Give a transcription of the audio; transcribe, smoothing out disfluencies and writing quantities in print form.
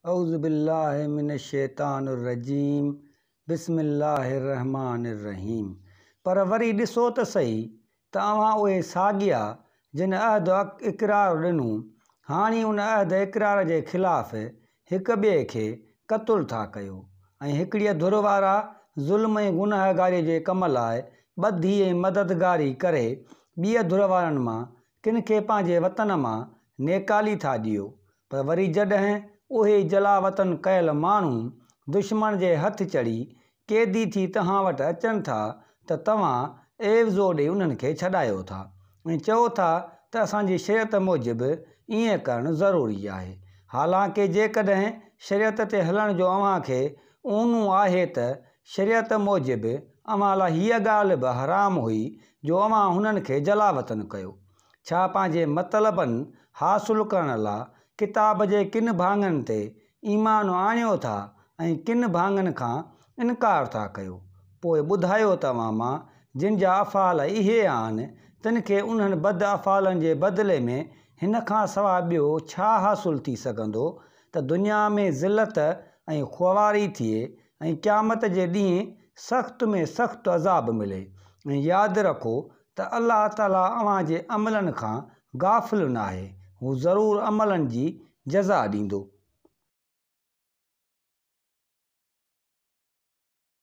औज़ुबिल्लाहि मिनश्शैतानिर्रजीम बिस्मिल्लाहिर्रहमानिर्रहीम। पर वरी ॾिसो त सही त अव्हां उहे साॻिया जिन अहद इक़रार ॾिनो हाणे उन अहद इक़रार जे ख़िलाफ़ हिक ॿिए खे क़त्ल था कयो ऐं हिकिड़ीअ धुर वारा ज़ुल्म ऐं गुनाहगारी जे कम लाइ ॿधी ऐं मददगारी करे ॿिए धुर वारनि मां किन खे पंहिंजे वतन मां नेकाली था ॾियो। पर वरी जॾहिं उहे जलावतन कयल माण्हू दुश्मन जे हथ चढ़ी क़ैदी थी तव्हां वटि अचनि था त तव्हां एवज़ो ॾेई उन्हनि खे छॾायो था ऐं चओ था त असांजी शरीयत मूजिबि ईअं करणु ज़रूरी आहे। हालांकि जेकॾहिं शरीयत ते हलण जो अव्हांखे ऊनू आहे त शरीयत मूजिबि अव्हां लाइ हीअ ॻाल्हि बि हराम हुई जो अव्हां हुननि खे जलावतन कयो। छा पंहिंजे मतलबनि हासिलु करण लाइ किताब जे किन भाङनि ते ईमान आणियो था ऐं किन भाङनि खां इनकार था कयो। पोइ ॿुधायो तव्हां मां जिन जा अफ़ाल इहे आहिनि तिन खे उन्हनि बद अफ़ालनि जे बदिले में हिन खां सवाइ ॿियो छा हासिलु थी सघंदो त दुनिया में ज़िलत ऐं ख़ुवारी थिए ऐं क़यामत जे ॾींहुं सख़्त में सख़्तु अज़ाब मिले। ऐं यादि रखो त अल्लाह ताला अव्हां जे अमलनि खां गाफ़िल न आहे, हू ज़रूरु अमलनि जी जज़ा ॾींदो।